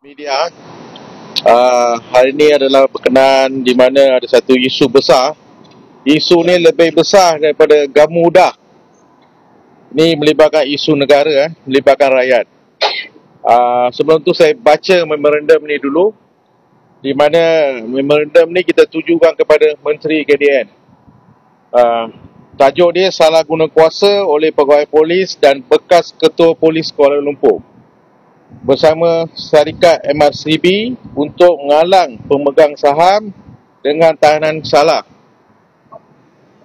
Media hari ini adalah berkenaan di mana ada satu isu besar. Isu ni lebih besar daripada Gamuda. Ini melibatkan isu negara, melibatkan rakyat. Sebelum tu saya baca memorandum ni dulu, di mana memorandum ni kita tujukan kepada Menteri KDN. Tajuk dia salah guna kuasa oleh pegawai polis dan bekas ketua polis Kuala Lumpur bersama syarikat MRCB untuk menghalang pemegang saham dengan tahanan salah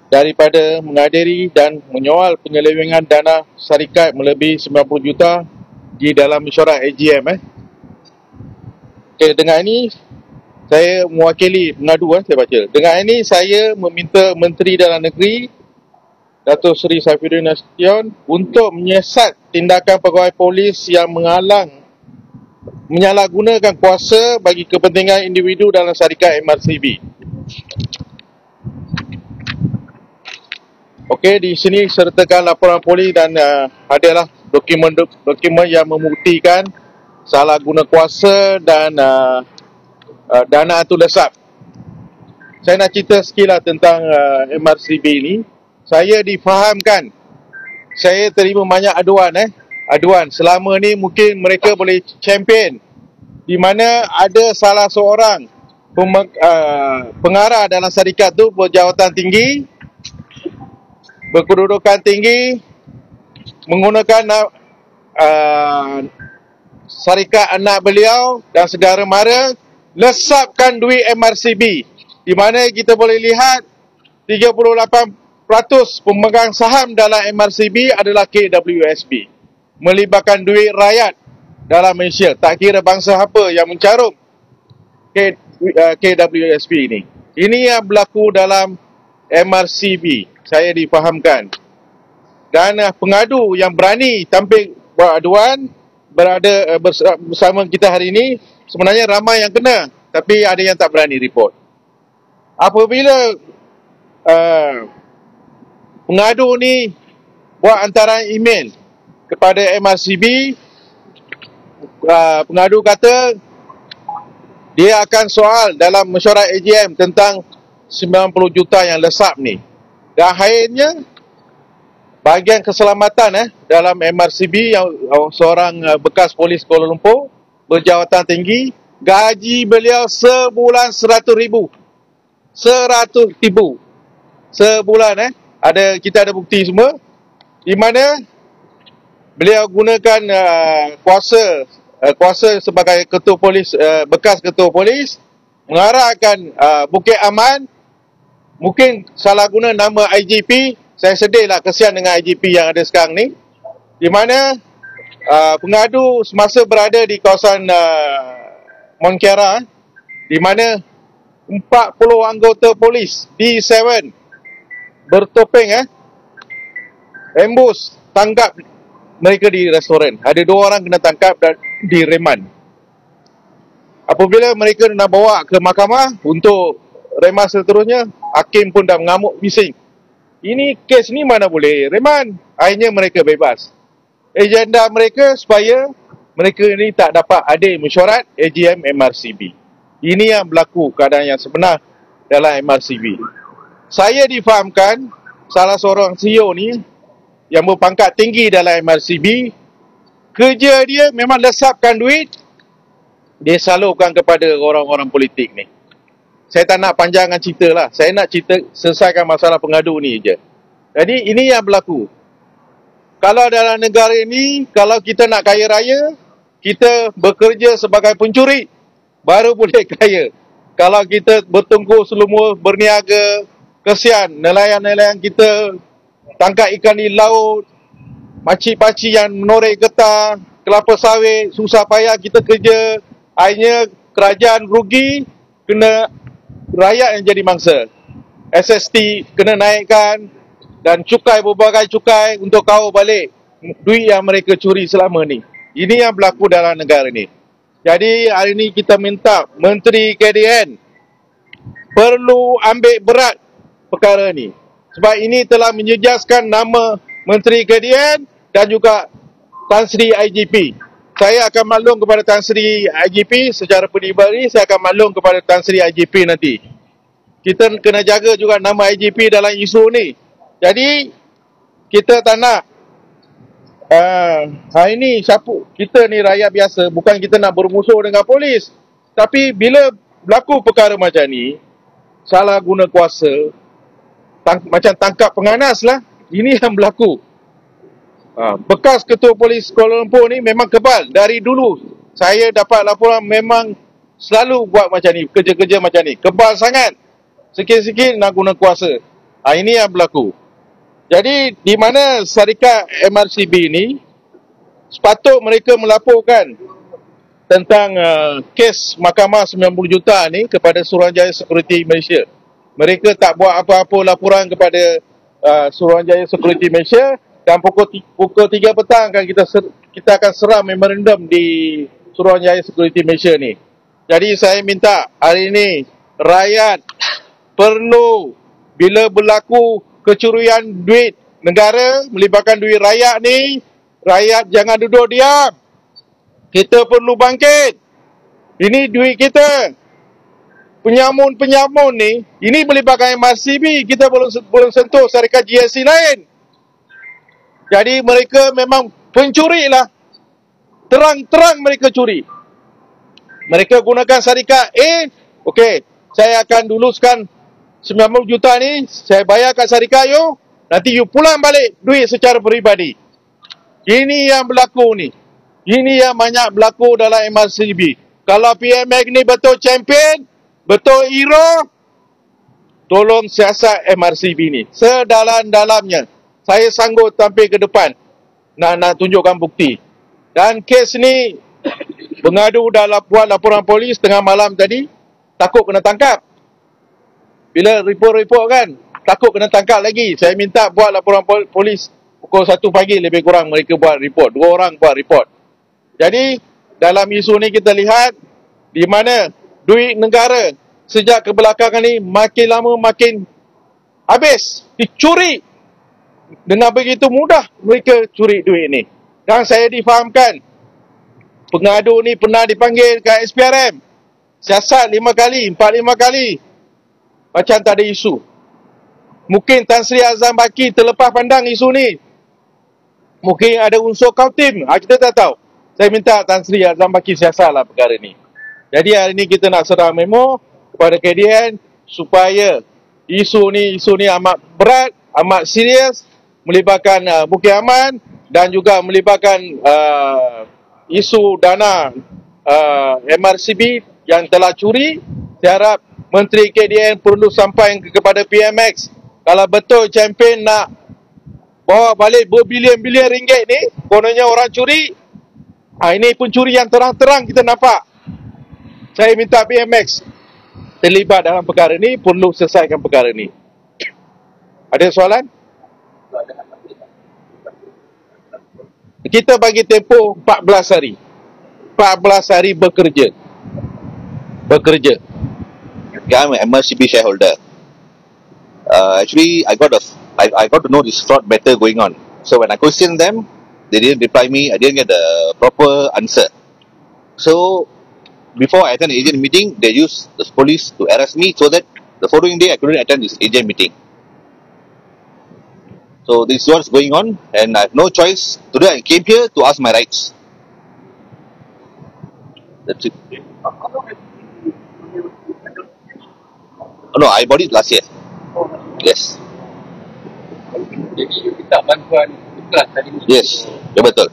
daripada menghadiri dan menyoal penyelewengan dana syarikat melebihi 90 juta di dalam mesyuarat AGM. Okay, dengan ini saya mewakili pengadu, saya baca. Dengan ini saya meminta Menteri Dalam Negeri Datuk Seri Saifuddin Nasution untuk menyiasat tindakan pegawai polis yang menyalahgunakan kuasa bagi kepentingan individu dalam syarikat MRCB. Okey, di sini sertakan laporan polis dan adalah dokumen yang membuktikan salah guna kuasa dan dana itu lesap. Saya nak cerita sikitlah tentang MRCB ni. Saya difahamkan, saya terima banyak aduan selama ni mungkin mereka boleh champion, di mana ada salah seorang pengarah dalam syarikat tu berjawatan tinggi, berkedudukan tinggi, menggunakan syarikat anak beliau dan segara mara, lesapkan duit MRCB, di mana kita boleh lihat 38% pemegang saham dalam MRCB adalah KWSP, melibatkan duit rakyat dalam Malaysia. Tak kira bangsa apa yang mencarung KWSP ini. Ini yang berlaku dalam MRCB, saya difahamkan. Dan pengadu yang berani tampil buat aduan berada bersama kita hari ini, sebenarnya ramai yang kena, tapi ada yang tak berani report. Apabila pengadu ni buat hantaran email kepada MRCB, pengadu kata dia akan soal dalam mesyuarat AGM tentang 90 juta yang lesap ni. Dan akhirnya bahagian keselamatan dalam MRCB yang seorang bekas polis Kuala Lumpur berjawatan tinggi, gaji beliau sebulan 100,000 sebulan. Kita ada bukti semua, di mana beliau gunakan kuasa sebagai ketua polis, bekas ketua polis, mengarahkan Bukit Aman, mungkin salah guna nama IGP. Saya sedihlah, kesian dengan IGP yang ada sekarang ni, di mana pengadu semasa berada di kawasan Mont Kiara, di mana 40 anggota polis D7 bertopeng ambus tangkap mereka di restoran. Ada 2 orang kena tangkap dan direman. Apabila mereka nak bawa ke mahkamah untuk reman seterusnya, hakim pun dah mengamuk bising. Ini kes ni mana boleh reman. Akhirnya mereka bebas. Agenda mereka supaya mereka ni tak dapat hadir mesyuarat AGM MRCB. Ini yang berlaku, keadaan yang sebenar dalam MRCB. Saya difahamkan salah seorang CEO ni yang berpangkat tinggi dalam MRCB, kerja dia memang lesapkan duit, dia salurkan kepada orang-orang politik ni. Saya tak nak panjangkan cerita lah. Saya nak selesaikan masalah pengadu ni je. Jadi ini yang berlaku. Kalau dalam negara ini, kalau kita nak kaya raya, kita bekerja sebagai pencuri, baru boleh kaya. Kalau kita bertungku selumur berniaga, kesian nelayan-nelayan kita tangkap ikan di laut, makcik-pakcik yang menorek getah, kelapa sawit, susah payah kita kerja, akhirnya kerajaan rugi, kena rakyat yang jadi mangsa. SST kena naikkan, dan cukai, berbagai cukai untuk kau balik duit yang mereka curi selama ni. Ini yang berlaku dalam negara ni. Jadi hari ni kita minta Menteri KDN perlu ambil berat perkara ni, sebab ini telah menjejaskan nama Menteri KDN dan juga Tan Sri IGP. saya akan maklum kepada Tan Sri IGP secara peribadi, saya akan maklum kepada Tan Sri IGP nanti. Kita kena jaga juga nama IGP dalam isu ni. Jadi kita tak nak hari ni siapa, kita ni rakyat biasa, bukan kita nak bermusuh dengan polis. Tapi bila berlaku perkara macam ni, salah guna kuasa, macam tangkap penganas lah. Ini yang berlaku. Bekas Ketua Polis Kuala Lumpur ni memang kebal. Dari dulu saya dapat laporan memang selalu buat macam ni, kerja-kerja macam ni. Kebal sangat. Sikit-sikit nak guna kuasa. Ini yang berlaku. Jadi di mana syarikat MRCB ni, sepatut mereka melaporkan tentang kes mahkamah 90 juta ni kepada Suruhanjaya Security Malaysia. Mereka tak buat apa-apa laporan kepada Suruhanjaya Security Malaysia. Dan pukul 3 petang kita akan serah memorandum di Suruhanjaya Security Malaysia ni. Jadi saya minta hari ini rakyat perlu, bila berlaku kecurian duit negara, melibatkan duit rakyat ni, rakyat jangan duduk diam. Kita perlu bangkit. Ini duit kita. Penyamun-penyamun ni, ini melibatkan MRCB, kita belum sentuh syarikat GSC lain. Jadi mereka memang pencuri lah. Terang-terang mereka curi. Mereka gunakan syarikat A. Okey, saya akan luluskan 90 juta ni, saya bayar kat syarikat you, nanti you pulang balik duit secara peribadi. Ini yang berlaku ni. Ini yang banyak berlaku dalam MRCB. Kalau PMX ni betul champion, betul hero, tolong siasat MRCB ni sedalam-dalamnya. Saya sanggup tampil ke depan nak tunjukkan bukti. Dan kes ni pengadu dah buat laporan polis tengah malam tadi, takut kena tangkap. Bila report-report kan, takut kena tangkap lagi. Saya minta buat laporan polis pukul 1 pagi lebih kurang mereka buat report. 2 orang buat report. Jadi dalam isu ni kita lihat di mana duit negara sejak kebelakangan ni makin lama makin habis, dicuri. Dengan begitu mudah mereka curi duit ni. Dan saya difahamkan pengadu ni pernah dipanggil ke SPRM. Siasat 5 kali, 4-5 kali. Macam tak ada isu. Mungkin Tan Sri Azam Baki terlepas pandang isu ni. Mungkin ada unsur kautim. Kita tak tahu. Saya minta Tan Sri Azam Baki siasatlah perkara ni. Jadi hari ni kita nak serah memo kepada KDN supaya isu ni amat berat, amat serius, melibatkan Bukit Aman dan juga melibatkan isu dana MRCB yang telah curi. Saya harap Menteri KDN perlu sampai kepada PMX. Kalau betul champion nak bawa balik berbilion-bilion ringgit ni, kononnya orang curi. Ini pencuri yang terang-terang kita nampak. Saya minta PMX terlibat dalam perkara ni, perlu selesaikan perkara ni. Ada soalan? Kita bagi tempoh 14 hari. 14 hari bekerja. I'm an MRCB shareholder. Actually, I got to know this fraud matter going on. So when I questioned them, they didn't reply me. I didn't get the proper answer. So before I attend the agent meeting, they used the police to arrest me so that the following day I couldn't attend this agent meeting. So this is what's going on, and I have no choice. Today I came here to ask my rights. That's it. Oh, no, I bought it last year. Yes. Jadi you minta bantuan ikhlas tadi ni. Yes, ya betul.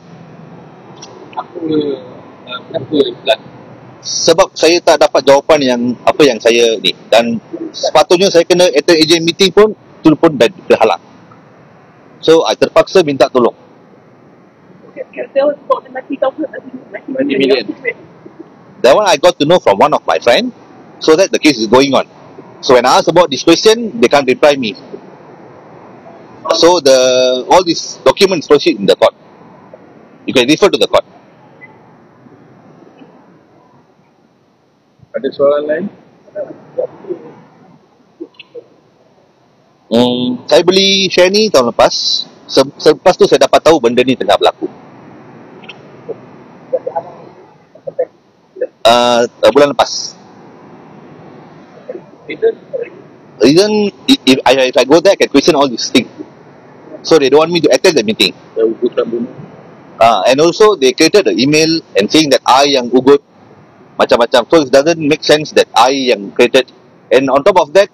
Kenapa ikhlas? Sebab saya tak dapat jawapan yang apa yang saya ni, dan sepatutnya saya kena attend agent meeting pun itu pun berhalang. So I terpaksa minta tolong. That one I got to know from one of my friend, so that the case is going on. So when I ask about this question, they can't reply me. So all these documents proceed in the court. You can refer to the court. Ada soalan lain? Saya beli share ni tahun lepas. Selepas tu saya dapat tahu benda ni tengah berlaku. bulan lepas. Reason, if I go there, I can question all these things. So they don't want me to attend the meeting. And also they created an email and saying that I yang ugut macam-macam. So it doesn't make sense that I yang created. And on top of that,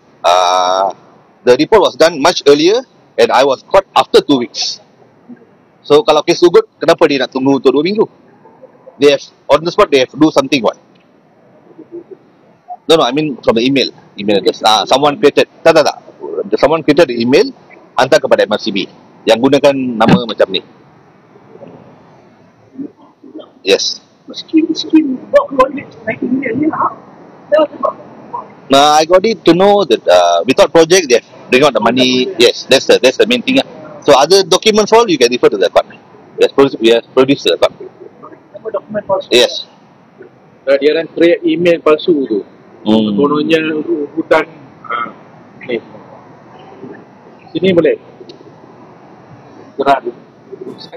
the report was done much earlier and I was caught after 2 weeks. So kalau kes ugut, kenapa dia nak tunggu untuk 2 minggu? They have, on the spot, they have to do something what? No, I mean from the email address. Someone created, tak. Someone created the email, hantar kepada MRCB yang gunakan nama macam ni. Yes. I got it to know that without project they bring out the money. Yes, that's the main thing. So other documents all you can refer to the court. We have produced the court. Yes. Dia orang create email palsu tu. Kononnya hutan ni. Sini boleh. Gerak.